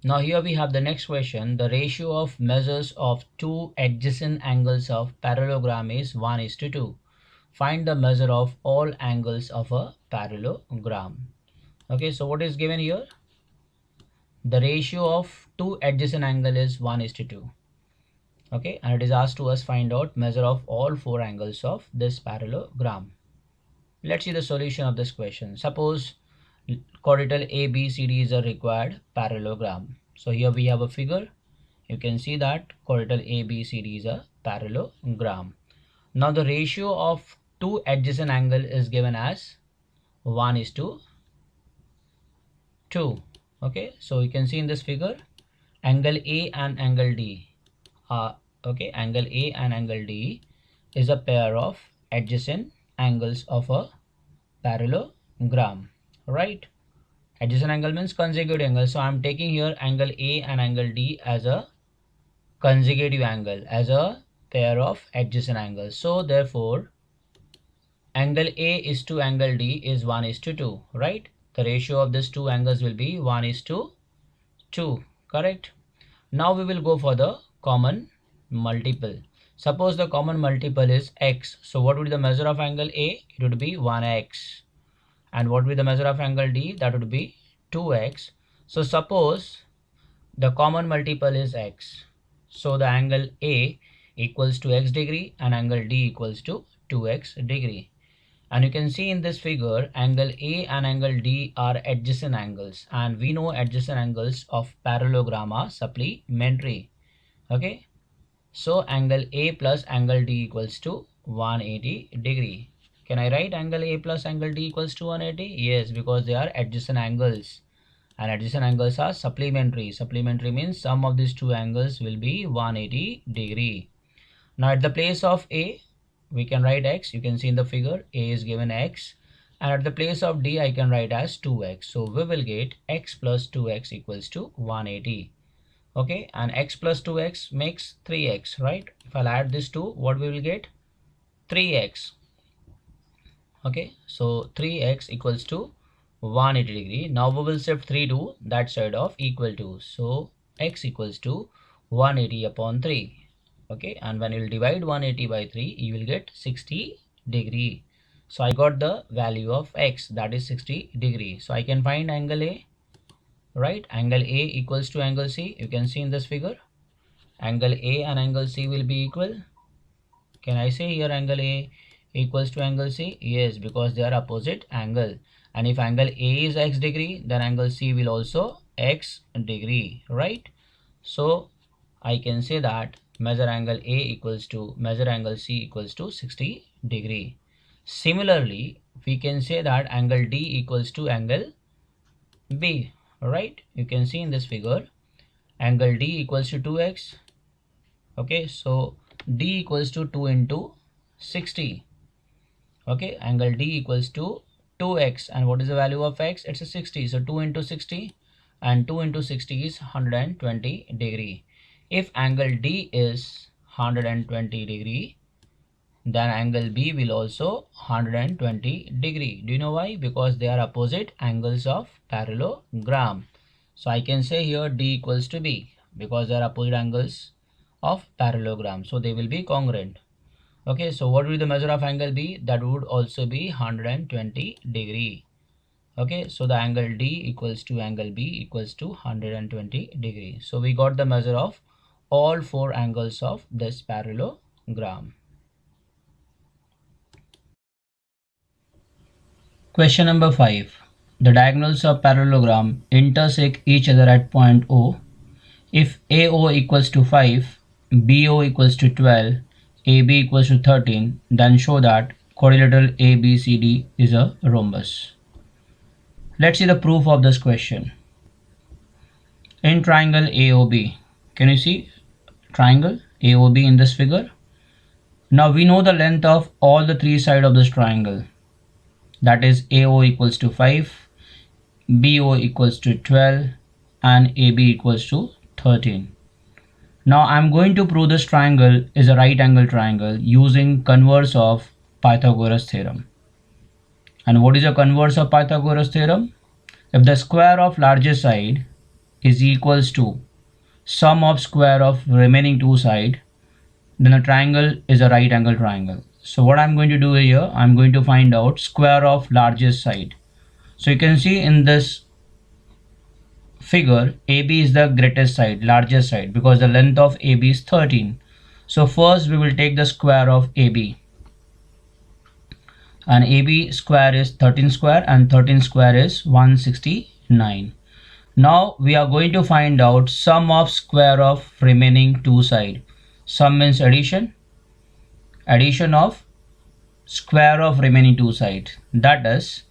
Now here we have the next question. The ratio of measures of two adjacent angles of parallelogram is 1:2. Find the measure of all angles of a parallelogram. Okay, so what is given here? The ratio of two adjacent angle is 1:2. Okay, and it is asked to us find out measure of all four angles of this parallelogram. Let's see the solution of this question. Suppose quadrilateral ABCD is a required parallelogram. So here we have a figure. You can see that quadrilateral ABCD is a parallelogram. Now the ratio of two adjacent angle is given as 1:2. Okay, so you can see in this figure angle A and angle D are angle A and angle D is a pair of adjacent angles of a parallelogram, right? Adjacent angle means consecutive angle, so I'm taking here angle A and angle D as a consecutive angle, as a pair of adjacent angles. So therefore angle A is to angle D is 1:2, right? The ratio of these two angles will be 1:2, correct? Now we will go for the common multiple. Suppose the common multiple is x. So what would be the measure of angle A? It would be 1x. And what would be the measure of angle D? That would be 2x. So suppose the common multiple is x. So the angle A equals to x degree and angle D equals to 2x degree. And you can see in this figure angle A and angle D are adjacent angles, and we know adjacent angles of parallelogram are supplementary. Okay, so angle A plus angle D equals to 180 degree. Can I write angle A plus angle D equals to 180? Yes, because they are adjacent angles, and adjacent angles are supplementary. Supplementary means sum of these two angles will be 180 degree. Now at the place of A, we can write x. You can see in the figure A is given x, and at the place of D I can write as 2x. So we will get x plus 2x equals to 180. Okay, and x plus 2x makes 3x, right? If I'll add this 2, what we will get? 3x. Okay, so 3x equals to 180 degree. Now we will shift 3 to that side of equal to. So x equals to 180 upon 3. Okay, and when you will divide 180 by 3, you will get 60 degree. So I got the value of x, that is 60 degree. So I can find angle A, right? Angle A equals to angle C. You can see in this figure angle A and angle C will be equal. Can I say here angle A equals to angle C? Yes, because they are opposite angle. And if angle A is x degree, then angle C will also x degree, right? So I can say that measure angle A equals to measure angle C equals to 60 degree. Similarly, we can say that angle D equals to angle B, right? You can see in this figure angle D equals to 2x. Okay, so D equals to 2 into 60. Okay, angle D equals to 2x, and what is the value of x? It's a 60. So 2 into 60, and 2 into 60 is 120 degree. If angle D is 120 degree, then angle B will also 120 degree. Do you know why? Because they are opposite angles of parallelogram. So I can say here D equals to B because they are opposite angles of parallelogram. So they will be congruent. Okay, so what will be the measure of angle B? That would also be 120 degree. Okay, so the angle D equals to angle B equals to 120 degree. So we got the measure of all four angles of this parallelogram. Question number 5. The diagonals of parallelogram intersect each other at point O. If AO equals to 5, BO equals to 12, AB equals to 13, then show that quadrilateral ABCD is a rhombus. Let's see the proof of this question. In triangle AOB, can you see triangle AOB in this figure? Now we know the length of all the three sides of this triangle. That is AO equals to 5, BO equals to 12, and AB equals to 13. Now I'm going to prove this triangle is a right angle triangle using converse of Pythagoras theorem. And what is the converse of Pythagoras theorem? If the square of largest side is equals to sum of square of remaining two side, then a triangle is a right angle triangle. So what I'm going to do here, I'm going to find out square of largest side. So you can see in this figure, AB is the greatest side, largest side, because the length of AB is 13. So first we will take the square of AB, and AB square is 13 square and 13 square is 169. Now we are going to find out sum of square of remaining two side. Sum means addition of square of remaining two side, that is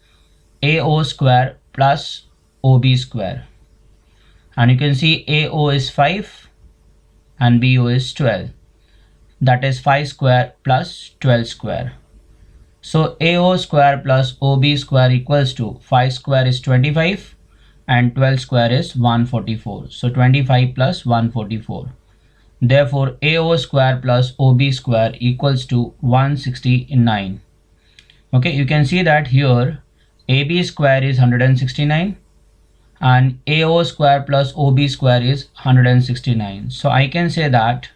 AO square plus OB square. And you can see AO is 5 and BO is 12, that is 5 square plus 12 square. So AO square plus OB square equals to 5 square is 25 and 12 square is 144. So 25 plus 144. Therefore AO square plus OB square equals to 169. Okay, you can see that here AB square is 169 and AO square plus OB square is 169. So I can say that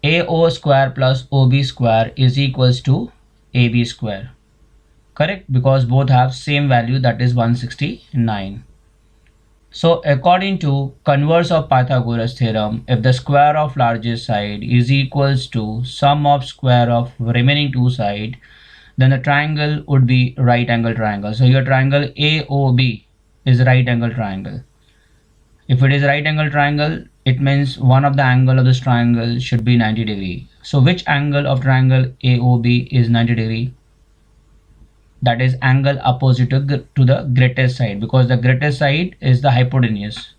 AO square plus OB square is equals to AB square. Correct, because both have same value, that is 169. So according to converse of Pythagoras theorem, if the square of largest side is equals to sum of square of remaining two side, then the triangle would be right angle triangle. So your triangle AOB is right angle triangle. If it is right angle triangle, it means one of the angle of this triangle should be 90 degree. So which angle of triangle AOB is 90 degree? That is angle opposite to the greatest side, because the greatest side is the hypotenuse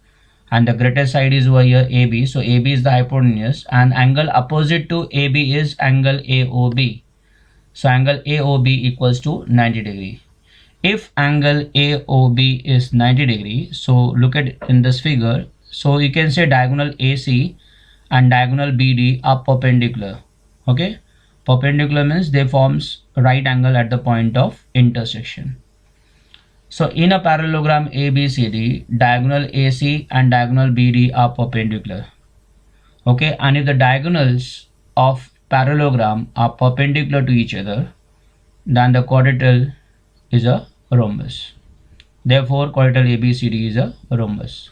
and the greatest side is over here AB. So AB is the hypotenuse and angle opposite to AB is angle AOB. So angle AOB equals to 90 degree. If angle AOB is 90 degree, so look at in this figure. So you can say diagonal AC and diagonal BD are perpendicular. Okay, perpendicular means they forms right angle at the point of intersection. So in a parallelogram ABCD, diagonal AC and diagonal BD are perpendicular. Okay, and if the diagonals of parallelogram are perpendicular to each other, then the quadrilateral is a rhombus. Therefore, quadrilateral ABCD is a rhombus.